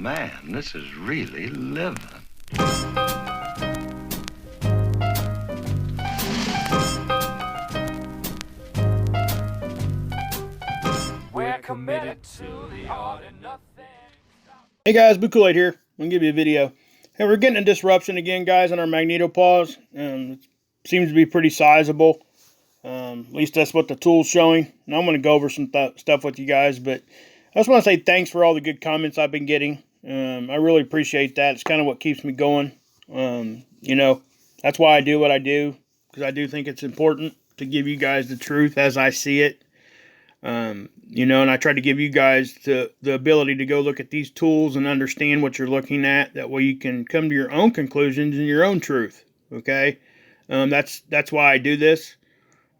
man, this is really living. We're committed to the art and nothing. Hey guys, Blue Kool-Aid here. I'm going to give you a video. Hey, we're getting a disruption again, guys, on our Magnetosphere. It seems to be pretty sizable. At least that's what the tool's showing. And I'm going to go over some stuff with you guys, but I just want to say thanks for all the good comments I've been getting. I really appreciate that. It's kind of what keeps me going. You know, that's why I do what I do, because I do think it's important to give you guys the truth as I see it. You know, and I try to give you guys the ability to go look at these tools and understand what you're looking at. That way you can come to your own conclusions and your own truth. Okay? That's why I do this.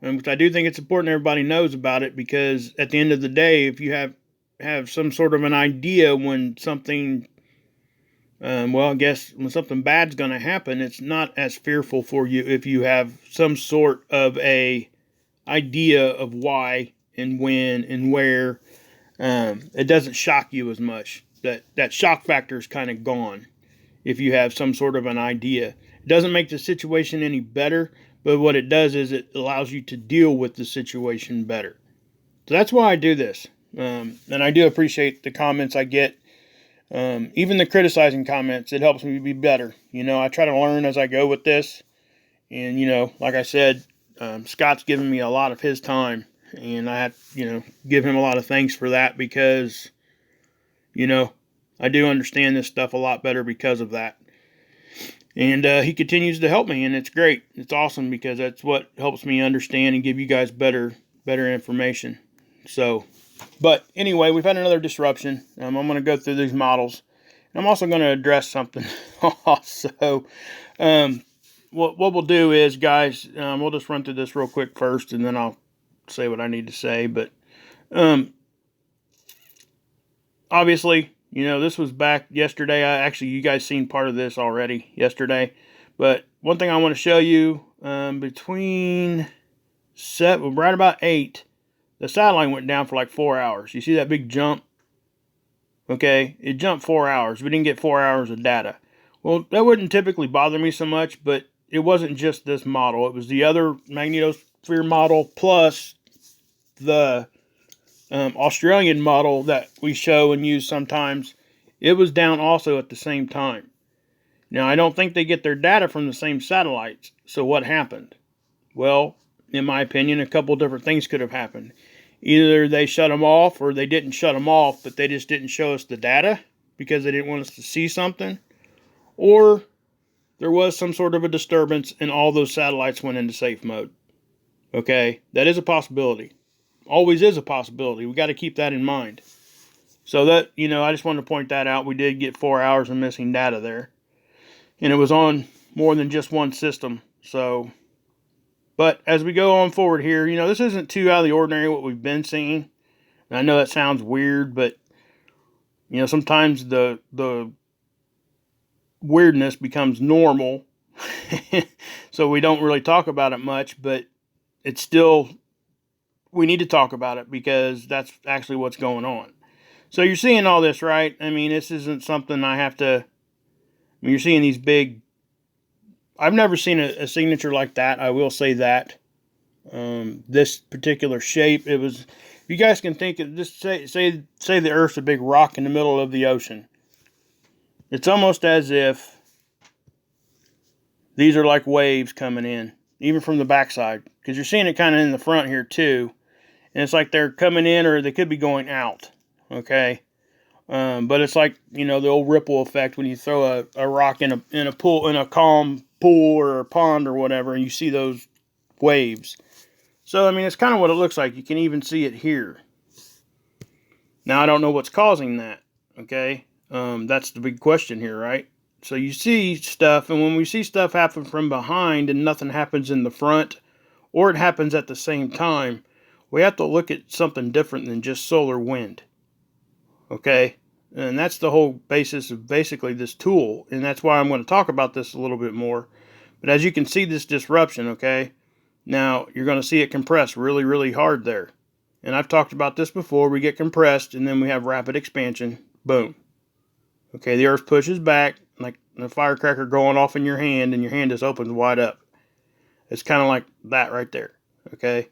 Which I do think it's important everybody knows about it, because at the end of the day, if you have some sort of an idea when something, well, I guess when something bad's going to happen, it's not as fearful for you if you have some sort of a idea of why and when and where. It doesn't shock you as much. That shock factor is kind of gone if you have some sort of an idea. It doesn't make the situation any better, but what it does is it allows you to deal with the situation better. So that's why I do this. And I do appreciate the comments I get. Even the criticizing comments, it helps me be better. You know, I try to learn as I go with this. And, you know, like I said, Scott's given me a lot of his time. And I have, you know, give him a lot of thanks for that, because, you know, I do understand this stuff a lot better because of that. And he continues to help me, and it's great. It's awesome, because that's what helps me understand and give you guys better information. So, but anyway, we've had another disruption. I'm going to go through these models. I'm also going to address something also. What we'll do is, guys, we'll just run through this real quick first, and then I'll say what I need to say. But obviously, you know, this was back yesterday. You guys seen part of this already yesterday. But one thing I want to show you, between right about 8, the satellite went down for like 4 hours. You see that big jump? Okay, it jumped 4 hours. We didn't get 4 hours of data. Well, that wouldn't typically bother me so much, but it wasn't just this model. It was the other Magnetosphere model plus the Australian model that we show and use sometimes. It was down also at the same time. Now, I don't think they get their data from the same satellites. So what happened? Well, in my opinion, a couple different things could have happened. Either they shut them off, or they didn't shut them off, but they just didn't show us the data because they didn't want us to see something. Or there was some sort of a disturbance and all those satellites went into safe mode. Okay, that is a possibility. Always is a possibility. We got to keep that in mind. So that, you know, I just wanted to point that out. We did get 4 hours of missing data there. And it was on more than just one system. So, but as we go on forward here, you know, this isn't too out of the ordinary what we've been seeing. And I know that sounds weird, but, you know, sometimes the weirdness becomes normal. So we don't really talk about it much, but it's still, we need to talk about it because that's actually what's going on. So you're seeing all this, right? I mean, this isn't something I have to, I mean, you're seeing these big, I've never seen a signature like that. I will say that. This particular shape, it was, you guys can think of, just say the Earth's a big rock in the middle of the ocean. It's almost as if these are like waves coming in, even from the backside, because you're seeing it kind of in the front here too. And it's like they're coming in, or they could be going out. Okay. But it's like, you know, the old ripple effect when you throw a rock in a pool, in a calm pool or a pond or whatever, and you see those waves. So, I mean, it's kind of what it looks like. You can even see it here. Now, I don't know what's causing that. Okay. That's the big question here, right? So you see stuff, and when we see stuff happen from behind and nothing happens in the front, or it happens at the same time, we have to look at something different than just solar wind. Okay? And that's the whole basis of basically this tool, and that's why I'm going to talk about this a little bit more. But as you can see, this disruption, okay? Now, you're going to see it compress really, really hard there. And I've talked about this before. We get compressed, and then we have rapid expansion. Boom. Okay, the Earth pushes back like a firecracker going off in your hand, and your hand just opens wide up. It's kind of like that right there. Okay.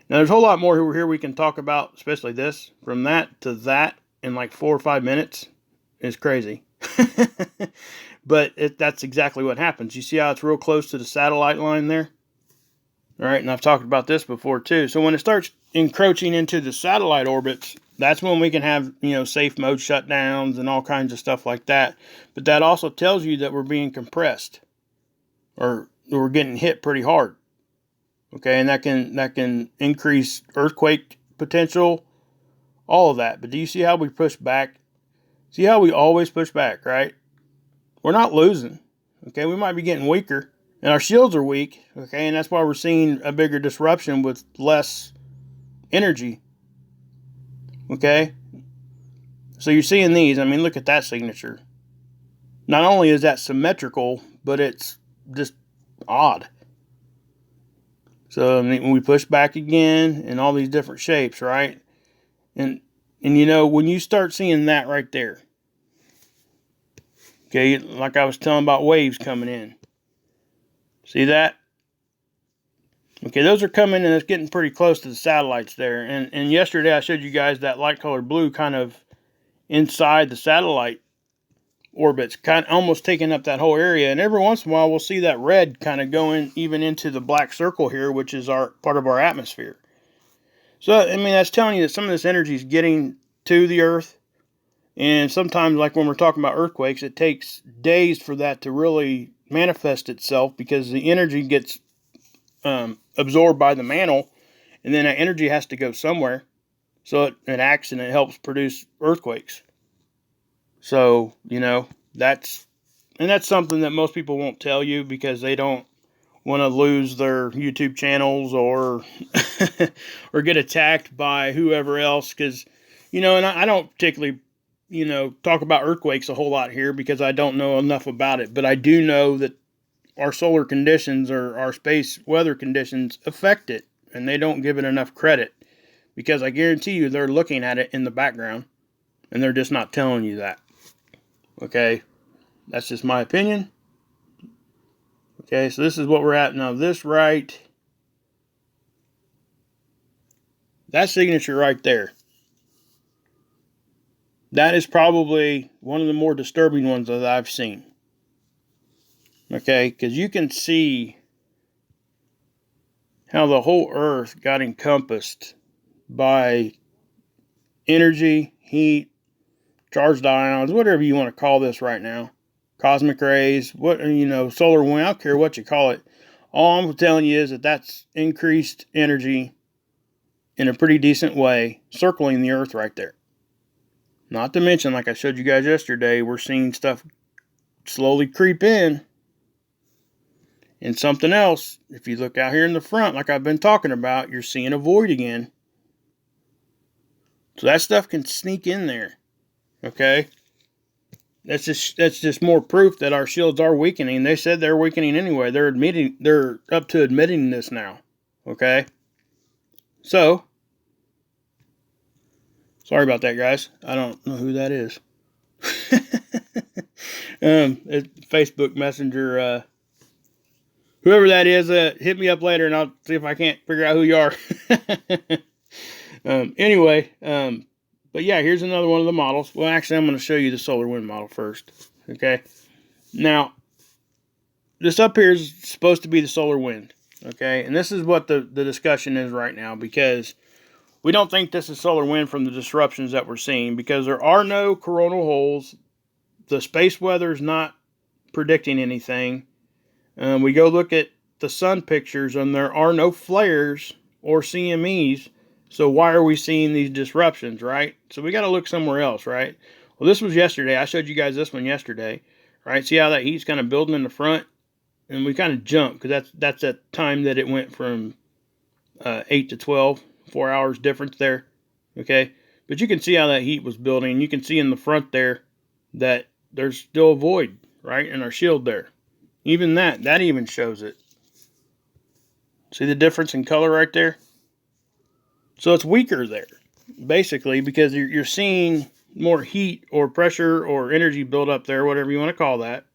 Now there's a whole lot more here we can talk about, especially this. From that to that in like 4 or 5 minutes is crazy. But that's exactly what happens. You see how it's real close to the satellite line there? All right, and I've talked about this before too. So when it starts encroaching into the satellite orbits, that's when we can have, safe mode shutdowns and all kinds of stuff like that. But that also tells you that we're being compressed, or we're getting hit pretty hard. Okay, and that can increase earthquake potential, all of that. But do you see how we push back? See how we always push back, right? We're not losing. Okay, we might be getting weaker, and our shields are weak. Okay, and that's why we're seeing a bigger disruption with less energy. Okay, so you're seeing these. I mean, look at that signature. Not only is that symmetrical, but it's just odd. So I mean, when we push back again in all these different shapes, right? And when you start seeing that right there, okay, like I was telling about waves coming in. See that? Okay, those are coming and it's getting pretty close to the satellites there. And yesterday I showed you guys that light colored blue kind of inside the satellite orbits, kind of almost taking up that whole area. And every once in a while we'll see that red kind of going even into the black circle here, which is our part of our atmosphere. So, I mean, that's telling you that some of this energy is getting to the Earth. And sometimes, like when we're talking about earthquakes, it takes days for that to really manifest itself because the energy gets absorbed by the mantle, and then that energy has to go somewhere. So it acts and it helps produce earthquakes. So, that's something that most people won't tell you because they don't want to lose their YouTube channels or or get attacked by whoever else. Because, and I don't particularly, talk about earthquakes a whole lot here because I don't know enough about it. But I do know that our solar conditions or our space weather conditions affect it, and they don't give it enough credit because I guarantee you they're looking at it in the background and they're just not telling you that. Okay, that's just my opinion. Okay, so this is what we're at now. That signature right there, that is probably one of the more disturbing ones that I've seen. Okay, because you can see how the whole Earth got encompassed by energy, heat, charged ions, whatever you want to call this right now. Cosmic rays, solar wind, I don't care what you call it. All I'm telling you is that that's increased energy in a pretty decent way, circling the Earth right there. Not to mention, like I showed you guys yesterday, we're seeing stuff slowly creep in. And something else, if you look out here in the front, like I've been talking about, you're seeing a void again. So that stuff can sneak in there. Okay? That's just more proof that our shields are weakening. They said they're weakening anyway. They're up to admitting this now. Okay? So, sorry about that, guys. I don't know who that is. Facebook Messenger, whoever that is, hit me up later and I'll see if I can't figure out who you are. Anyway, but yeah, here's another one of the models. Well, actually, I'm going to show you the solar wind model first. Okay. Now, this up here is supposed to be the solar wind. Okay. And this is what the discussion is right now because we don't think this is solar wind from the disruptions that we're seeing because there are no coronal holes. The space weather is not predicting anything. We go look at the sun pictures and there are no flares or CMEs. So why are we seeing these disruptions, right? So we got to look somewhere else, right? Well, this was yesterday. I showed you guys this one yesterday, right? See how that heat's kind of building in the front? And we kind of jumped because that's that time that it went from 8 to 12, 4 hours difference there, okay? But you can see how that heat was building. You can see in the front there that there's still a void, right? In our shield there. Even that even shows it. See the difference in color right there? So it's weaker there, basically, because you're seeing more heat or pressure or energy build up there, whatever you want to call that.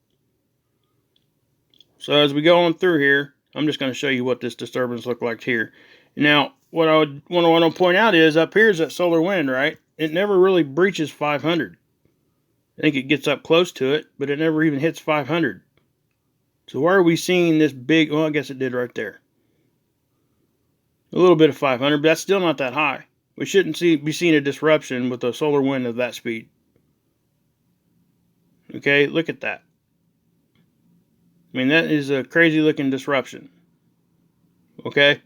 So as we go on through here, I'm just going to show you what this disturbance looked like here. Now, what I would want to point out is up here is that solar wind, right? It never really breaches 500. I think it gets up close to it, but it never even hits 500. So why are we seeing this big, well, I guess it did right there. A little bit of 500, but that's still not that high. We shouldn't be seeing a disruption with a solar wind of that speed. Okay, look at that. I mean, that is a crazy looking disruption. Okay?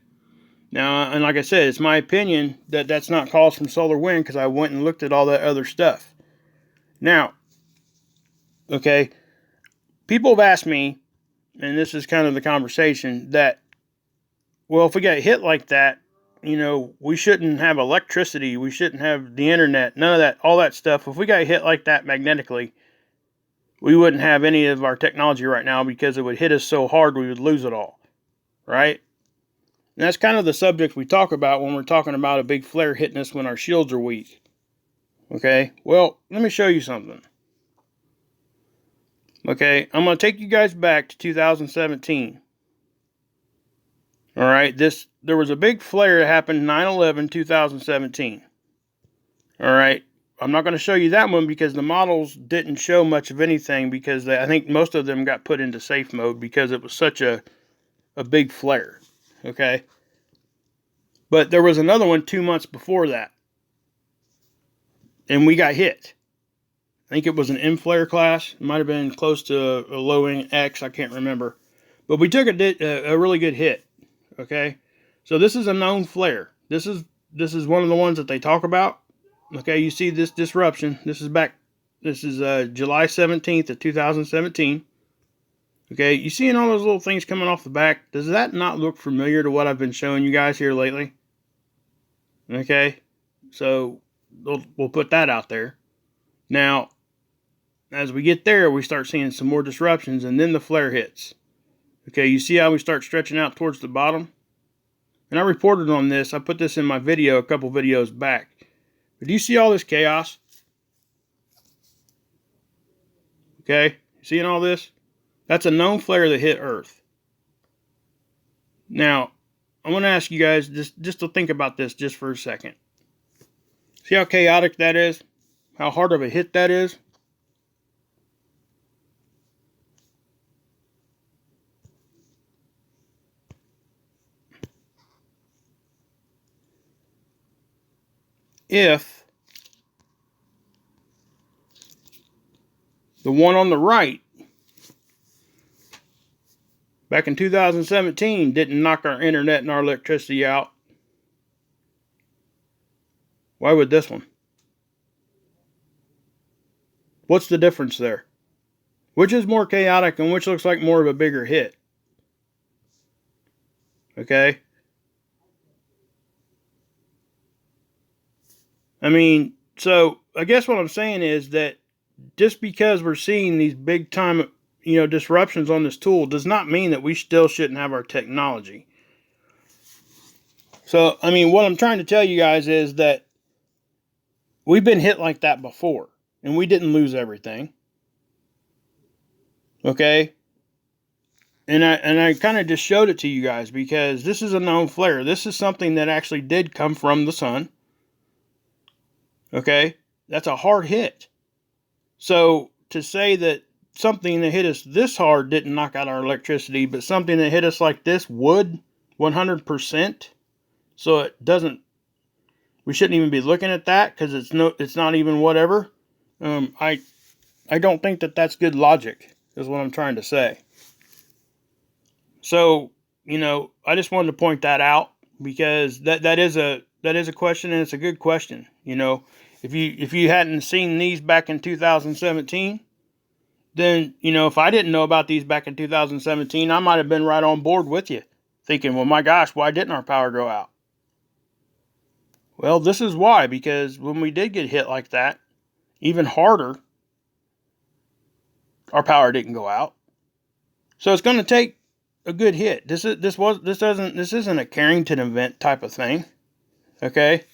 Now, and like I said, it's my opinion that that's not caused from solar wind because I went and looked at all that other stuff. Now, okay, people have asked me, and this is kind of the conversation, that, well, if we got hit like that, you know, we shouldn't have electricity, we shouldn't have the internet, none of that, all that stuff. If we got hit like that magnetically, we wouldn't have any of our technology right now because it would hit us so hard we would lose it all, right? And that's kind of the subject we talk about when we're talking about a big flare hitting us when our shields are weak. Okay, well, let me show you something. Okay, I'm going to take you guys back to 2017. All right, there was a big flare that happened 9/11/2017. All right, I'm not going to show you that one because the models didn't show much of anything because I think most of them got put into safe mode because it was such a big flare. Okay, but there was another one 2 months before that, and we got hit. I think it was an M flare class. It might have been close to a low X. I can't remember, but we took a really good hit. Okay, so this is a known flare. This is one of the ones that they talk about. Okay, you see this disruption. This is July 17th of 2017. Okay, you seeing all those little things coming off the back? Does that not look familiar to what I've been showing you guys here lately? Okay, so we'll put that out there. Now, as we get there, we start seeing some more disruptions, and then the flare hits. Okay, you see how we start stretching out towards the bottom? And I reported on this. I put this in my video a couple videos back. But do you see all this chaos? Okay, seeing all this? That's a known flare that hit Earth. Now, I'm going to ask you guys just to think about this just for a second. See how chaotic that is? How hard of a hit that is? If the one on the right back in 2017 didn't knock our internet and our electricity out, why would this one? What's the difference there? Which is more chaotic and which looks like more of a bigger hit? Okay? I mean, so I guess what I'm saying is that just because we're seeing these big time, disruptions on this tool does not mean that we still shouldn't have our technology. So, I mean, what I'm trying to tell you guys is that we've been hit like that before, and we didn't lose everything. Okay? And I kind of just showed it to you guys because this is a known flare. This is something that actually did come from the sun. Okay? That's a hard hit. So, to say that something that hit us this hard didn't knock out our electricity, but something that hit us like this would 100%. So it doesn't, we shouldn't even be looking at that because it's not even whatever. I don't think that that's good logic is what I'm trying to say. So, I just wanted to point that out because that is a question, and it's a good question. If you hadn't seen these back in 2017, then, if I didn't know about these back in 2017, I might have been right on board with you, thinking, well, my gosh, why didn't our power go out? Well, this is why, because when we did get hit like that, even harder, our power didn't go out. So it's going to take a good hit. This isn't a Carrington event type of thing. Okay?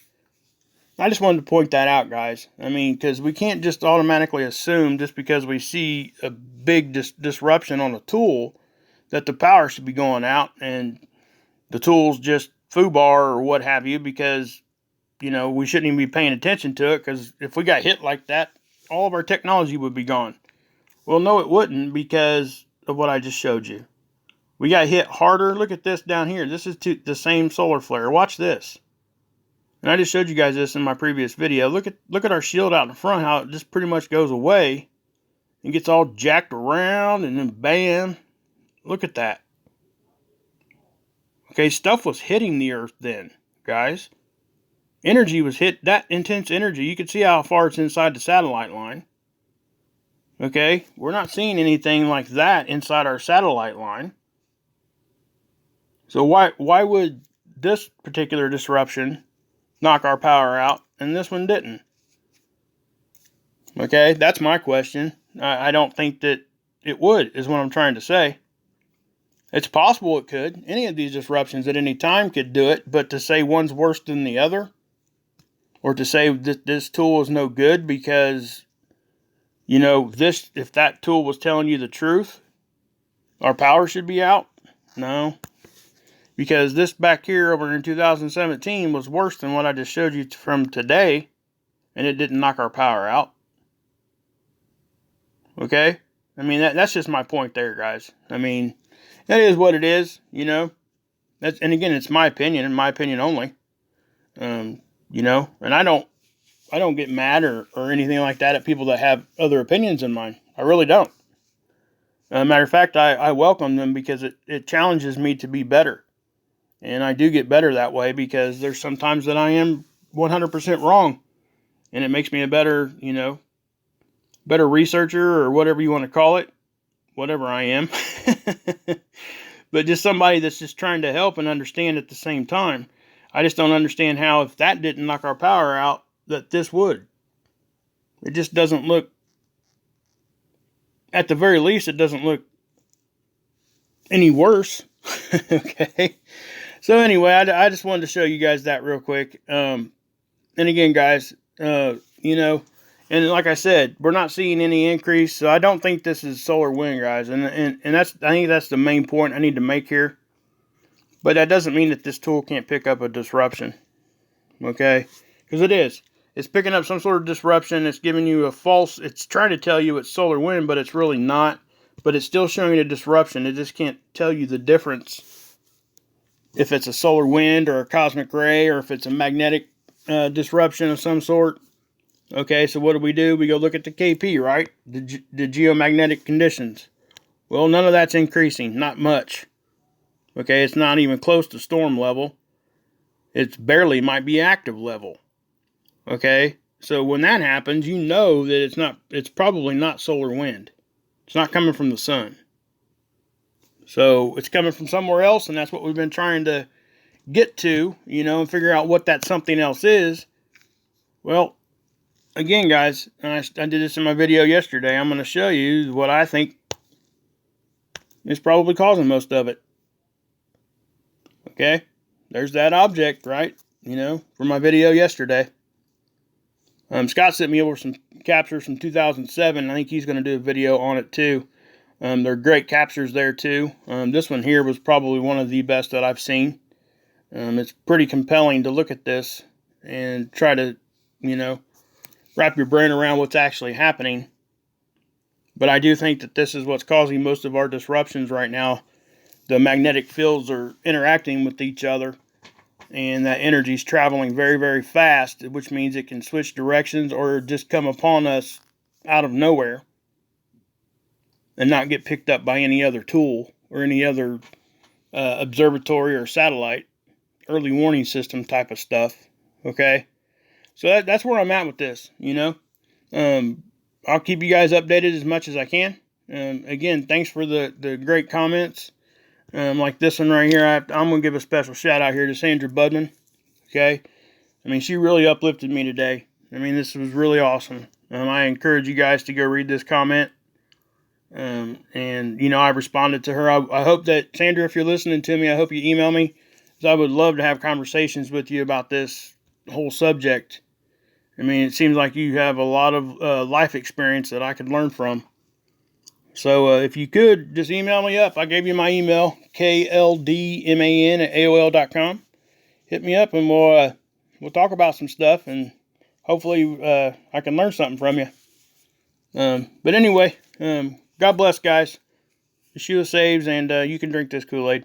I just wanted to point that out, guys. I mean, because we can't just automatically assume just because we see a big disruption on a tool that the power should be going out and the tool's just foobar or what have you, because, you know, we shouldn't even be paying attention to it, because if we got hit like that, all of our technology would be gone. Well, no, it wouldn't, because of what I just showed you. We got hit harder. Look at this down here. This is the same solar flare. Watch this. And I just showed you guys this in my previous video. Look at our shield out in front, how it just pretty much goes away and gets all jacked around, and then bam. Look at that. Okay, stuff was hitting the Earth then, guys. Energy was hit, that intense energy. You can see how far it's inside the satellite line. Okay, we're not seeing anything like that inside our satellite line. So why would this particular disruption knock our power out and this one didn't? Okay, that's my question. I don't think that it would, is what I'm trying to say. It's possible it could. Any of these disruptions at any time could do it, but to say one's worse than the other, or to say that this tool is no good because, you know, if that tool was telling you the truth, our power should be out? No. Because this back here over in 2017 was worse than what I just showed you from today, and it didn't knock our power out. Okay? I mean, that's just my point there, guys. I mean, that is what it is, you know. And again, it's my opinion, and my opinion only. You know, and I don't get mad or anything like that at people that have other opinions than mine. I really don't. Matter of fact, I welcome them because it challenges me to be better. And I do get better that way, because there's sometimes that I am 100% wrong. And it makes me a better, you know, better researcher, or whatever you want to call it. Whatever I am. But just somebody that's just trying to help and understand at the same time. I just don't understand how, if that didn't knock our power out, that this would. It just doesn't look, at the very least, it doesn't look any worse. Okay. So anyway, I just wanted to show you guys that real quick. And again, guys, you know, and like I said, we're not seeing any increase. So I don't think this is solar wind, guys. And I think that's the main point I need to make here. But that doesn't mean that this tool can't pick up a disruption. Okay? Because it is. It's picking up some sort of disruption. It's giving you a false, it's trying to tell you it's solar wind, but it's really not. But it's still showing a disruption. It just can't tell you the difference. If it's a solar wind or a cosmic ray, or if it's a magnetic disruption of some sort. Okay, so what do? We go look at the KP, right? The geomagnetic conditions. Well, none of that's increasing. Not much. Okay, it's not even close to storm level. It's barely might be active level. Okay, so when that happens, you know that it's probably not solar wind. It's not coming from the sun. So it's coming from somewhere else, and that's what we've been trying to get to, you know, and figure out what that something else is. Well, again, guys, and I did this in my video yesterday. I'm going to show you what I think is probably causing most of it. Okay, there's that object, right? You know, from my video yesterday. Scott sent me over some captures from 2007. I think he's going to do a video on it too. They're great captures there too. This one here was probably one of the best that I've seen. It's pretty compelling to look at this and try to, you know, wrap your brain around what's actually happening. But I do think that this is what's causing most of our disruptions right now. The magnetic fields are interacting with each other, and that energy is traveling very, very fast, which means it can switch directions or just come upon us out of nowhere and not get picked up by any other tool or any other observatory or satellite, early warning system type of stuff. Okay, so that's where I'm at with this, you know. I'll keep you guys updated as much as I can. Again, thanks for the great comments. Like this one right here, I'm going to give a special shout out here to Sandra Budman. Okay, I mean, she really uplifted me today. I mean, this was really awesome. I encourage you guys to go read this comment. And, you know, I responded to her. I hope that, Sandra, if you're listening to me, I hope you email me, because I would love to have conversations with you about this whole subject. I mean, it seems like you have a lot of life experience that I could learn from. So if you could, just email me up. I gave you my email, kldman@aol.com. Hit me up and we'll talk about some stuff, and hopefully I can learn something from you. But anyway, God bless, guys. Yeshua saves, and you can drink this Kool-Aid.